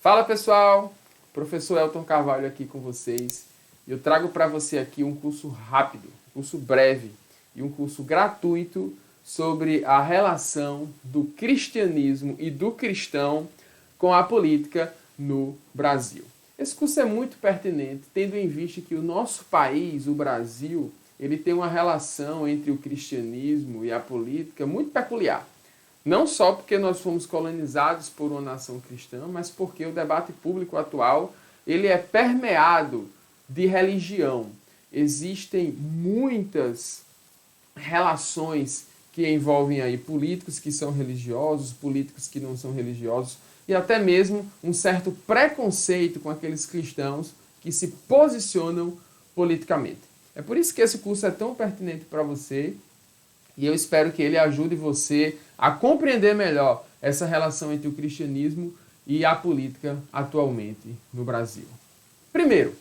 Fala pessoal, professor Elton Carvalho aqui com vocês. Eu trago para você aqui um curso rápido, um curso breve e um curso gratuito sobre a relação do cristianismo e do cristão com a política no Brasil. Esse curso é muito pertinente, tendo em vista que o nosso país, o Brasil, ele tem uma relação entre o cristianismo e a política muito peculiar. Não só porque nós fomos colonizados por uma nação cristã, mas porque o debate público atual ele é permeado de religião. Existem muitas relações que envolvem aí políticos que são religiosos, políticos que não são religiosos, e até mesmo um certo preconceito com aqueles cristãos que se posicionam politicamente. É por isso que esse curso é tão pertinente para você, e eu espero que ele ajude você a compreender melhor essa relação entre o cristianismo e a política atualmente no Brasil. Primeiro,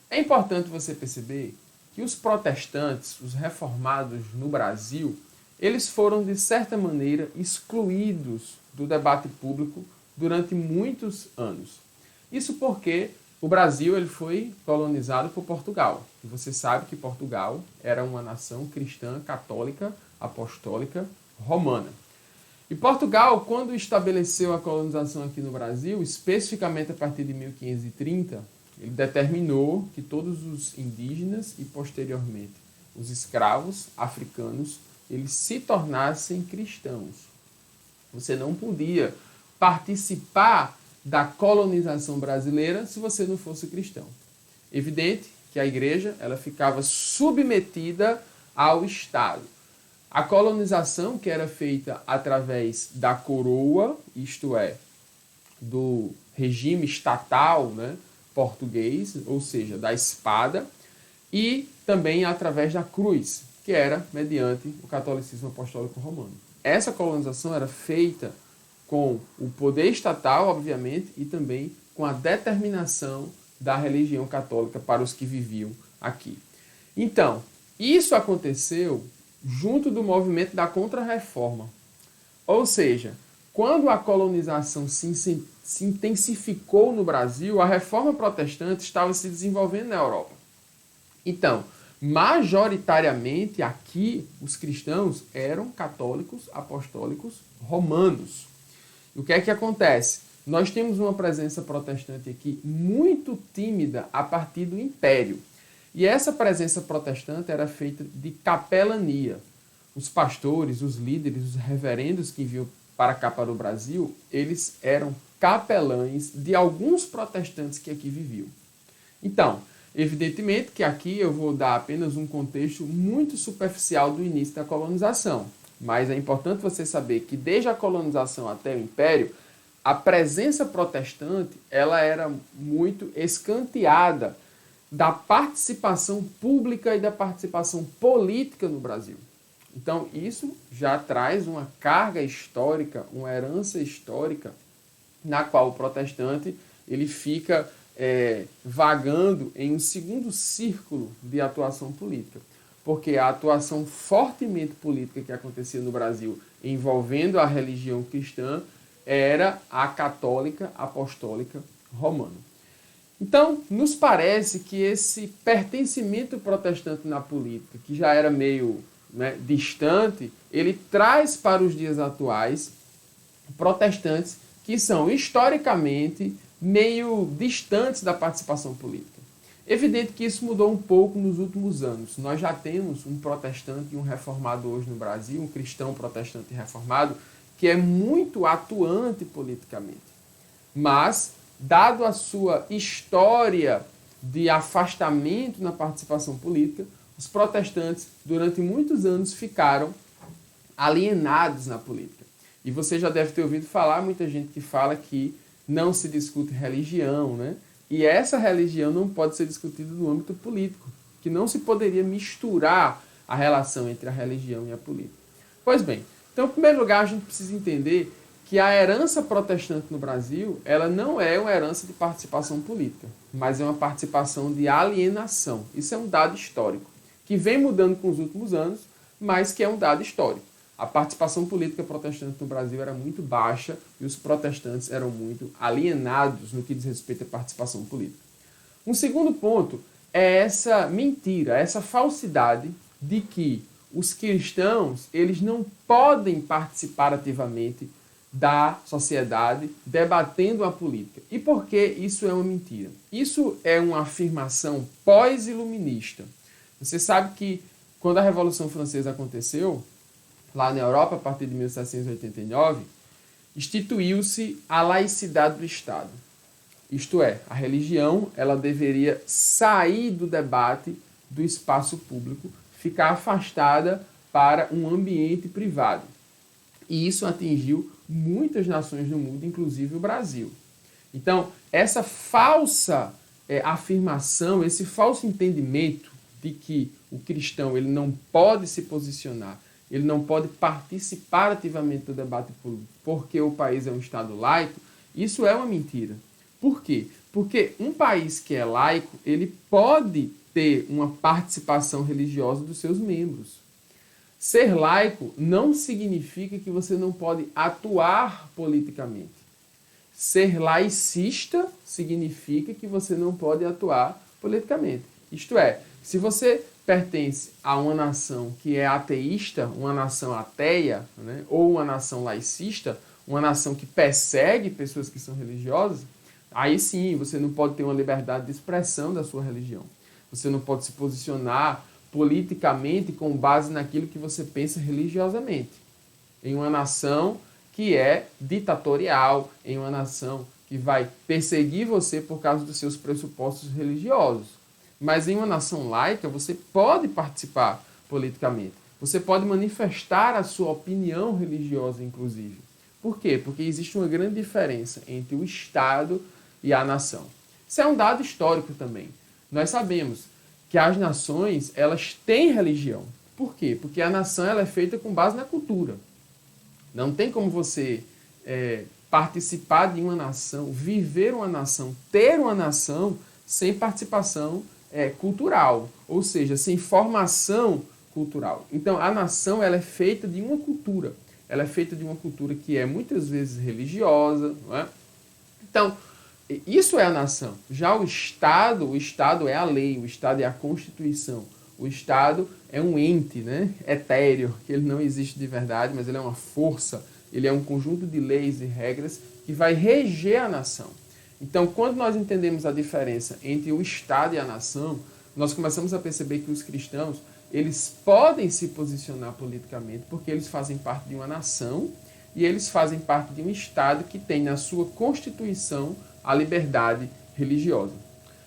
é importante você perceber que os protestantes, os reformados no Brasil, eles foram, de certa maneira, excluídos do debate público durante muitos anos. Isso porque o Brasil ele foi colonizado por Portugal. E você sabe que Portugal era uma nação cristã, católica, apostólica, romana. E Portugal, quando estabeleceu a colonização aqui no Brasil, especificamente a partir de 1530, ele determinou que todos os indígenas e, posteriormente, os escravos africanos, eles se tornassem cristãos. Você não podia participar da colonização brasileira se você não fosse cristão. Evidente que a igreja ela ficava submetida ao Estado. A colonização, que era feita através da coroa, isto é, do regime estatal, né, português, ou seja, da espada, e também através da cruz, que era mediante o catolicismo apostólico romano. Essa colonização era feita com o poder estatal, obviamente, e também com a determinação da religião católica para os que viviam aqui. Então, isso aconteceu junto do movimento da Contra-Reforma. Ou seja, quando a colonização se intensificou no Brasil, a reforma protestante estava se desenvolvendo na Europa. Então, majoritariamente aqui, os cristãos eram católicos apostólicos romanos. E o que é que acontece? Nós temos uma presença protestante aqui muito tímida a partir do Império. E essa presença protestante era feita de capelania. Os pastores, os líderes, os reverendos que vinham para cá para o Brasil, eles eram capelães de alguns protestantes que aqui viviam. Então, evidentemente que aqui eu vou dar apenas um contexto muito superficial do início da colonização. Mas é importante você saber que desde a colonização até o Império, a presença protestante ela era muito escanteada da participação pública e da participação política no Brasil. Então, isso já traz uma carga histórica, uma herança histórica, na qual o protestante ele fica vagando em um segundo círculo de atuação política. Porque a atuação fortemente política que acontecia no Brasil envolvendo a religião cristã era a católica apostólica romana. Então, nos parece que esse pertencimento protestante na política, que já era meio distante, ele traz para os dias atuais protestantes que são historicamente meio distantes da participação política. Evidente que isso mudou um pouco nos últimos anos. Nós já temos um protestante e um reformado hoje no Brasil, um cristão protestante e reformado, que é muito atuante politicamente. Mas, dado a sua história de afastamento na participação política, os protestantes, durante muitos anos, ficaram alienados na política. E você já deve ter ouvido falar, muita gente que fala que não se discute religião, né? E essa religião não pode ser discutida no âmbito político, que não se poderia misturar a relação entre a religião e a política. Pois bem, então, em primeiro lugar, a gente precisa entender que a herança protestante no Brasil, ela não é uma herança de participação política, mas é uma participação de alienação. Isso é um dado histórico, que vem mudando com os últimos anos, mas que é um dado histórico. A participação política protestante no Brasil era muito baixa e os protestantes eram muito alienados no que diz respeito à participação política. Um segundo ponto é essa mentira, essa falsidade de que os cristãos eles não podem participar ativamente da sociedade debatendo a política. E por que isso é uma mentira? Isso é uma afirmação pós-iluminista. Você sabe que quando a Revolução Francesa aconteceu, lá na Europa, a partir de 1789, instituiu-se a laicidade do Estado. Isto é, a religião ela deveria sair do debate do espaço público, ficar afastada para um ambiente privado. E isso atingiu muitas nações do mundo, inclusive o Brasil. Então, essa falsa afirmação, esse falso entendimento de que o cristão ele não pode se posicionar, ele não pode participar ativamente do debate público porque o país é um Estado laico, isso é uma mentira. Por quê? Porque um país que é laico, ele pode ter uma participação religiosa dos seus membros. Ser laico não significa que você não pode atuar politicamente. Ser laicista significa que você não pode atuar politicamente. Isto é, se você pertence a uma nação que é ateísta, uma nação ateia, né, ou uma nação laicista, uma nação que persegue pessoas que são religiosas, aí sim você não pode ter uma liberdade de expressão da sua religião. Você não pode se posicionar politicamente com base naquilo que você pensa religiosamente. Em uma nação que é ditatorial, em uma nação que vai perseguir você por causa dos seus pressupostos religiosos. Mas em uma nação laica, você pode participar politicamente. Você pode manifestar a sua opinião religiosa, inclusive. Por quê? Porque existe uma grande diferença entre o Estado e a nação. Isso é um dado histórico também. Nós sabemos que as nações, elas têm religião. Por quê? Porque a nação ela é feita com base na cultura. Não tem como você participar de uma nação, viver uma nação, ter uma nação sem participação cultural, ou seja, sem formação cultural. Então, a nação ela é feita de uma cultura. Ela é feita de uma cultura que é muitas vezes religiosa, não é? Então, isso é a nação. Já o Estado é a lei, o Estado é a Constituição. O Estado é um ente, né, etéreo, que ele não existe de verdade, mas ele é uma força, ele é um conjunto de leis e regras que vai reger a nação. Então, quando nós entendemos a diferença entre o Estado e a nação, nós começamos a perceber que os cristãos, eles podem se posicionar politicamente porque eles fazem parte de uma nação e eles fazem parte de um Estado que tem na sua Constituição a liberdade religiosa.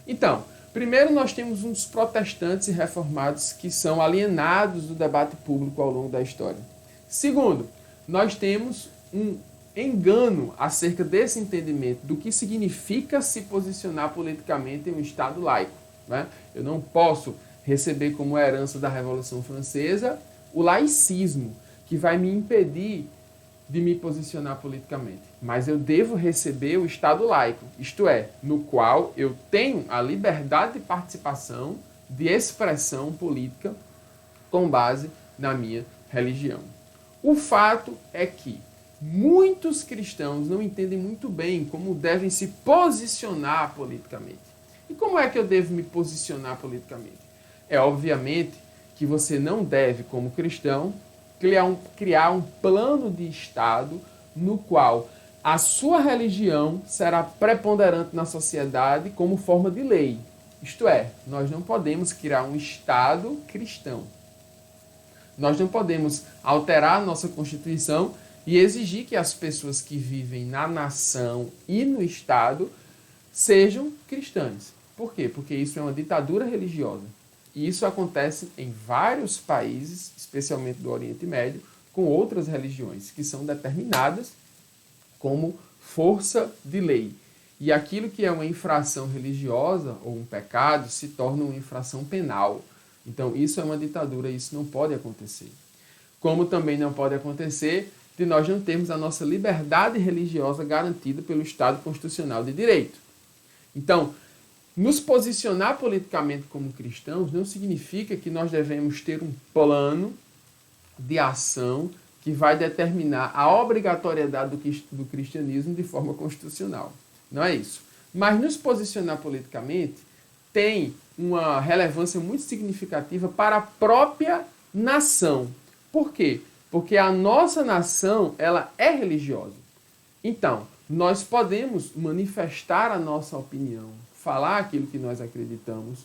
Então, primeiro nós temos uns protestantes e reformados que são alienados do debate público ao longo da história. Segundo, nós temos um engano acerca desse entendimento do que significa se posicionar politicamente em um Estado laico, né? Eu não posso receber como herança da Revolução Francesa o laicismo, que vai me impedir de me posicionar politicamente. Mas eu devo receber o Estado laico, isto é, no qual eu tenho a liberdade de participação, de expressão política com base na minha religião. O fato é que muitos cristãos não entendem muito bem como devem se posicionar politicamente. E como é que eu devo me posicionar politicamente? É obviamente que você não deve, como cristão, criar um plano de Estado no qual a sua religião será preponderante na sociedade como forma de lei. Isto é, nós não podemos criar um Estado cristão. Nós não podemos alterar a nossa Constituição e exigir que as pessoas que vivem na nação e no Estado sejam cristãs. Por quê? Porque isso é uma ditadura religiosa. E isso acontece em vários países, especialmente do Oriente Médio, com outras religiões, que são determinadas como força de lei. E aquilo que é uma infração religiosa ou um pecado se torna uma infração penal. Então, isso é uma ditadura, isso não pode acontecer. Como também não pode acontecer de nós não termos a nossa liberdade religiosa garantida pelo Estado Constitucional de Direito. Então, nos posicionar politicamente como cristãos não significa que nós devemos ter um plano de ação que vai determinar a obrigatoriedade do cristianismo de forma constitucional. Não é isso. Mas nos posicionar politicamente tem uma relevância muito significativa para a própria nação. Por quê? Porque a nossa nação, ela é religiosa. Então, nós podemos manifestar a nossa opinião, falar aquilo que nós acreditamos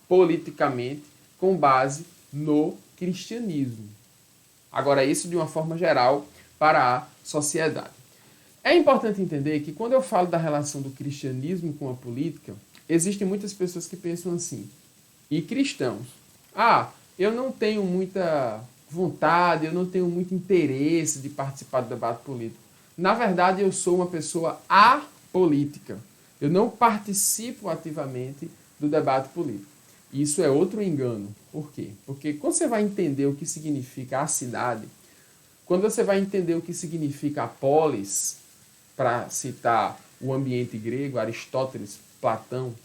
politicamente com base no cristianismo. Agora, isso de uma forma geral para a sociedade. É importante entender que quando eu falo da relação do cristianismo com a política, existem muitas pessoas que pensam assim, e cristãos, eu não tenho muita vontade, eu não tenho muito interesse de participar do debate político. Na verdade, eu sou uma pessoa apolítica. Eu não participo ativamente do debate político. Isso é outro engano. Por quê? Porque quando você vai entender o que significa a cidade, quando você vai entender o que significa a polis, para citar o ambiente grego, Aristóteles, Platão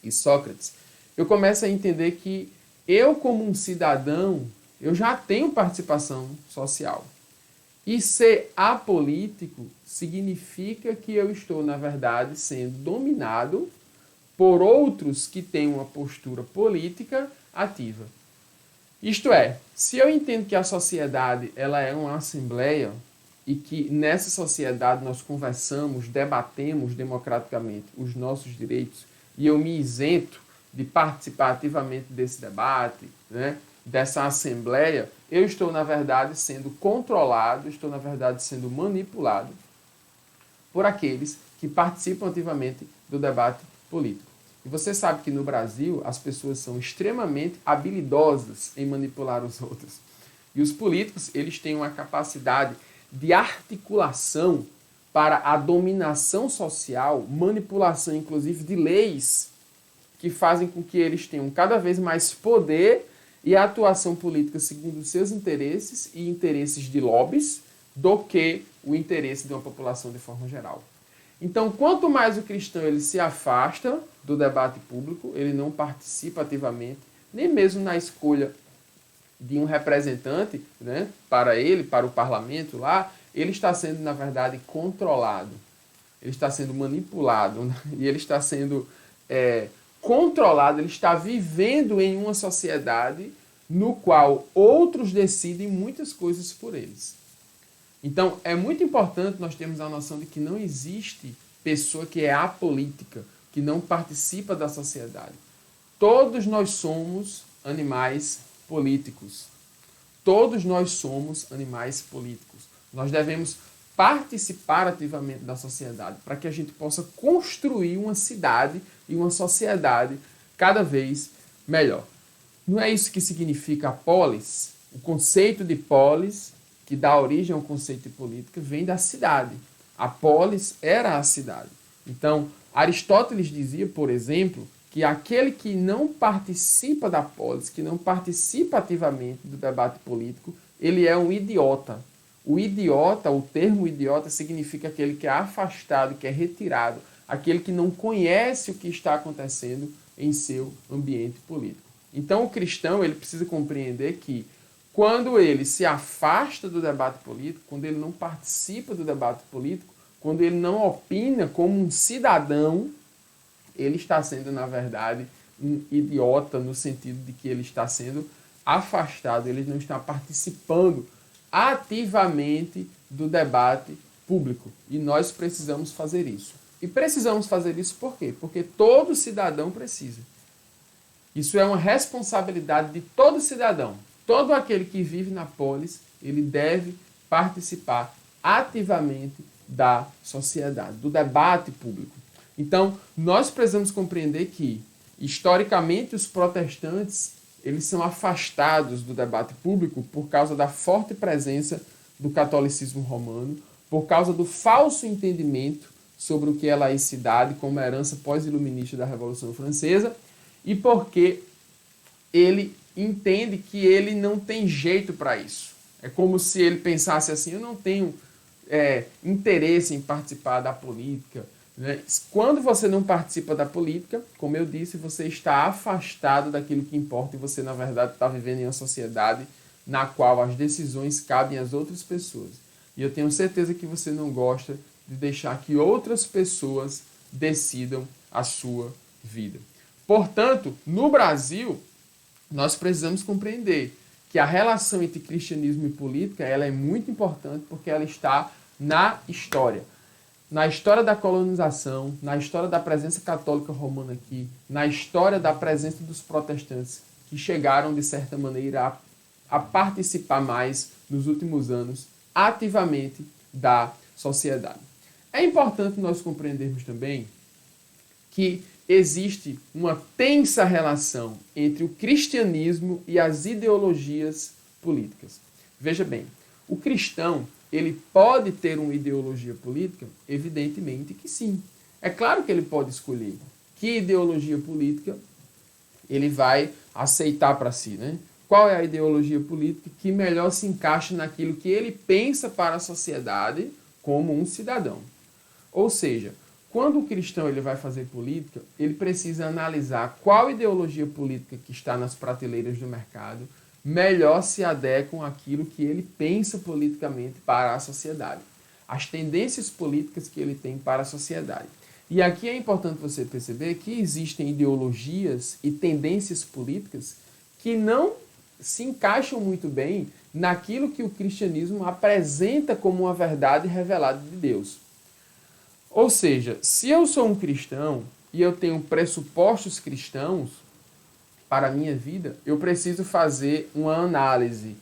e Sócrates, eu começo a entender que eu, como um cidadão, eu já tenho participação social. E ser apolítico significa que eu estou, na verdade, sendo dominado por outros que têm uma postura política ativa. Isto é, se eu entendo que a sociedade ela é uma assembleia e que nessa sociedade nós conversamos, debatemos democraticamente os nossos direitos e eu me isento de participar ativamente desse debate, né, dessa assembleia, eu estou, na verdade, sendo controlado, estou, na verdade, sendo manipulado por aqueles que participam ativamente do debate político. E você sabe que no Brasil as pessoas são extremamente habilidosas em manipular os outros. E os políticos, eles têm uma capacidade de articulação para a dominação social, manipulação inclusive de leis que fazem com que eles tenham cada vez mais poder e a atuação política segundo os seus interesses e interesses de lobbies do que o interesse de uma população de forma geral. Então, quanto mais o cristão ele se afasta do debate público, ele não participa ativamente, nem mesmo na escolha de um representante, né, para ele, para o parlamento lá, ele está sendo, na verdade, controlado. Ele está sendo manipulado, né, e ele está sendo controlado, ele está vivendo em uma sociedade no qual outros decidem muitas coisas por eles. Então, é muito importante nós termos a noção de que não existe pessoa que é apolítica, que não participa da sociedade. Todos nós somos animais políticos. Todos nós somos animais políticos. Nós devemos participar ativamente da sociedade para que a gente possa construir uma cidade e uma sociedade cada vez melhor. Não é isso que significa a polis? O conceito de polis, que dá origem ao conceito de política, vem da cidade. A polis era a cidade. Então, Aristóteles dizia, por exemplo, que aquele que não participa da polis, que não participa ativamente do debate político, ele é um idiota. O idiota, o termo idiota, significa aquele que é afastado, que é retirado, aquele que não conhece o que está acontecendo em seu ambiente político. Então, o cristão ele precisa compreender que quando ele se afasta do debate político, quando ele não participa do debate político, quando ele não opina como um cidadão, ele está sendo, na verdade, um idiota no sentido de que ele está sendo afastado, ele não está participando ativamente do debate público. E nós precisamos fazer isso. E precisamos fazer isso por quê? Porque todo cidadão precisa. Isso é uma responsabilidade de todo cidadão. Todo aquele que vive na polis, ele deve participar ativamente da sociedade, do debate público. Então, nós precisamos compreender que, historicamente, os protestantes eles são afastados do debate público por causa da forte presença do catolicismo romano, por causa do falso entendimento sobre o que é laicidade como herança pós-iluminista da Revolução Francesa e porque ele entende que ele não tem jeito para isso. É como se ele pensasse assim, eu não tenho interesse em participar da política. Né? Quando você não participa da política, como eu disse, você está afastado daquilo que importa e você, na verdade, está vivendo em uma sociedade na qual as decisões cabem às outras pessoas. E eu tenho certeza que você não gosta de deixar que outras pessoas decidam a sua vida. Portanto, no Brasil, nós precisamos compreender que a relação entre cristianismo e política ela é muito importante porque ela está na história. Na história da colonização, na história da presença católica romana aqui, na história da presença dos protestantes que chegaram, de certa maneira, a participar mais nos últimos anos ativamente da sociedade. É importante nós compreendermos também que existe uma tensa relação entre o cristianismo e as ideologias políticas. Veja bem, o cristão, ele pode ter uma ideologia política? Evidentemente que sim. É claro que ele pode escolher que ideologia política ele vai aceitar para si, né? Qual é a ideologia política que melhor se encaixa naquilo que ele pensa para a sociedade como um cidadão. Ou seja, quando o cristão ele vai fazer política, ele precisa analisar qual ideologia política que está nas prateleiras do mercado melhor se adequam àquilo que ele pensa politicamente para a sociedade. As tendências políticas que ele tem para a sociedade. E aqui é importante você perceber que existem ideologias e tendências políticas que não se encaixam muito bem naquilo que o cristianismo apresenta como uma verdade revelada de Deus. Ou seja, se eu sou um cristão e eu tenho pressupostos cristãos para a minha vida, eu preciso fazer uma análise.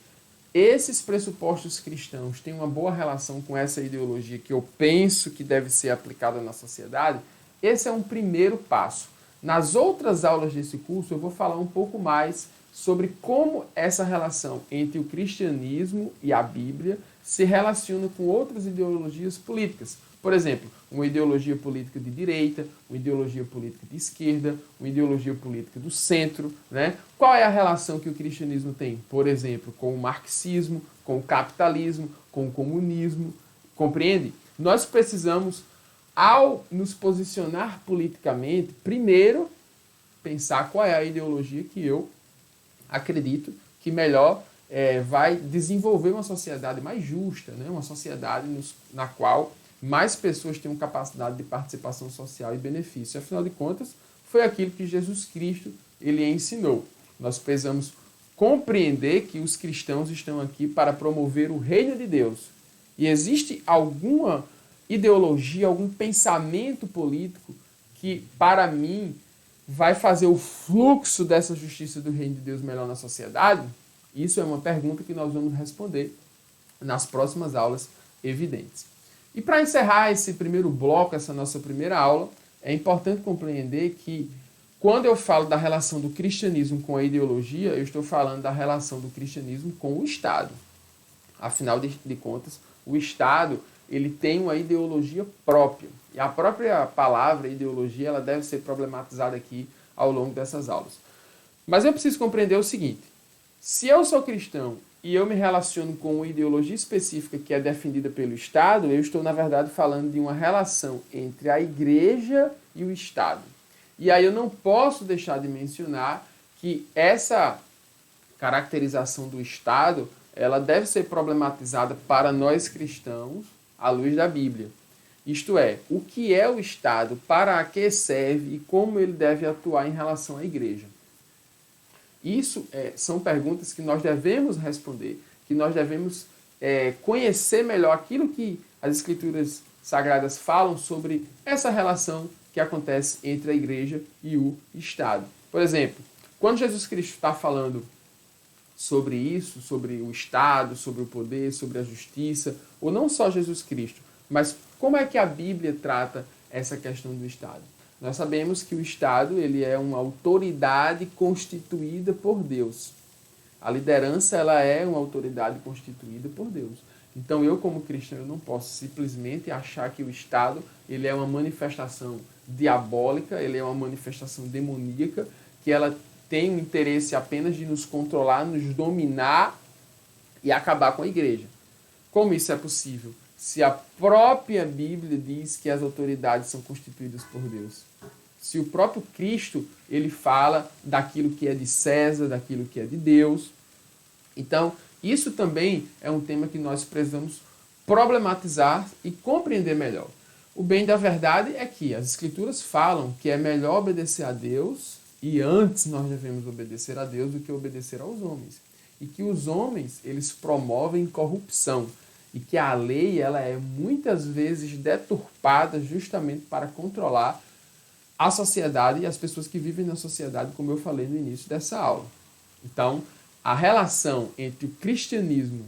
Esses pressupostos cristãos têm uma boa relação com essa ideologia que eu penso que deve ser aplicada na sociedade? Esse é um primeiro passo. Nas outras aulas desse curso, eu vou falar um pouco mais sobre como essa relação entre o cristianismo e a Bíblia se relaciona com outras ideologias políticas. Por exemplo, uma ideologia política de direita, uma ideologia política de esquerda, uma ideologia política do centro, né? Qual é a relação que o cristianismo tem, por exemplo, com o marxismo, com o capitalismo, com o comunismo? Compreende? Nós precisamos, ao nos posicionar politicamente, primeiro pensar qual é a ideologia que eu acredito que melhor vai desenvolver uma sociedade mais justa, né? Uma sociedade na qual mais pessoas tenham capacidade de participação social e benefício. Afinal de contas, foi aquilo que Jesus Cristo ele ensinou. Nós precisamos compreender que os cristãos estão aqui para promover o reino de Deus. E existe alguma ideologia, algum pensamento político que, para mim, vai fazer o fluxo dessa justiça do reino de Deus melhor na sociedade? Isso é uma pergunta que nós vamos responder nas próximas aulas evidentes. E para encerrar esse primeiro bloco, essa nossa primeira aula, é importante compreender que quando eu falo da relação do cristianismo com a ideologia, eu estou falando da relação do cristianismo com o Estado. Afinal de contas, o Estado ele tem uma ideologia própria. E a própria palavra ideologia ela deve ser problematizada aqui ao longo dessas aulas. Mas eu preciso compreender o seguinte: se eu sou cristão e eu me relaciono com uma ideologia específica que é defendida pelo Estado, eu estou, na verdade, falando de uma relação entre a igreja e o Estado. E aí eu não posso deixar de mencionar que essa caracterização do Estado, ela deve ser problematizada para nós cristãos à luz da Bíblia. Isto é, o que é o Estado, para que serve e como ele deve atuar em relação à igreja. Isso são perguntas que nós devemos responder, que nós devemos conhecer melhor aquilo que as Escrituras Sagradas falam sobre essa relação que acontece entre a igreja e o Estado. Por exemplo, quando Jesus Cristo está falando sobre isso, sobre o Estado, sobre o poder, sobre a justiça, ou não só Jesus Cristo, mas como é que a Bíblia trata essa questão do Estado? Nós sabemos que o Estado ele é uma autoridade constituída por Deus. A liderança ela é uma autoridade constituída por Deus. Então eu, como cristão, eu não posso simplesmente achar que o Estado ele é uma manifestação diabólica, ele é uma manifestação demoníaca, que ela tem o interesse apenas de nos controlar, nos dominar e acabar com a igreja. Como isso é possível? Se a própria Bíblia diz que as autoridades são constituídas por Deus. Se o próprio Cristo ele fala daquilo que é de César, daquilo que é de Deus. Então, Isso também é um tema que nós precisamos problematizar e compreender melhor. O bem da verdade é que as Escrituras falam que é melhor obedecer a Deus e antes nós devemos obedecer a Deus do que obedecer aos homens. E que os homens, eles promovem corrupção. E que a lei, ela é muitas vezes deturpada justamente para controlar a sociedade e as pessoas que vivem na sociedade, como eu falei no início dessa aula. Então, a relação entre o cristianismo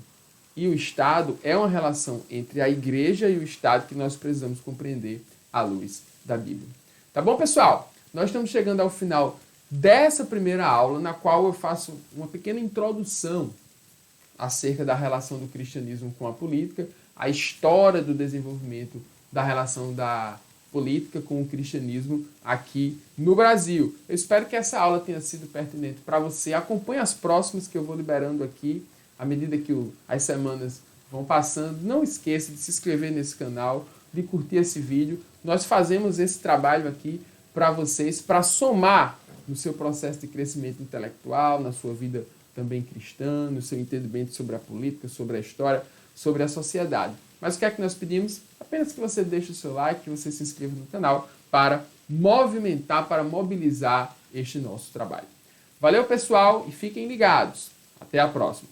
e o Estado é uma relação entre a igreja e o Estado que nós precisamos compreender à luz da Bíblia. Tá bom, pessoal? Nós estamos chegando ao final dessa primeira aula, na qual eu faço uma pequena introdução acerca da relação do cristianismo com a política, a história do desenvolvimento da relação da política com o cristianismo aqui no Brasil. Eu espero que essa aula tenha sido pertinente para você. Acompanhe as próximas que eu vou liberando aqui à medida que as semanas vão passando. Não esqueça de se inscrever nesse canal, de curtir esse vídeo. Nós fazemos esse trabalho aqui para vocês, para somar no seu processo de crescimento intelectual, na sua vida também cristã, no seu entendimento sobre a política, sobre a história, sobre a sociedade. Mas o que é que nós pedimos? Apenas que você deixe o seu like, que você se inscreva no canal para movimentar, para mobilizar este nosso trabalho. Valeu, pessoal, e fiquem ligados. Até a próxima.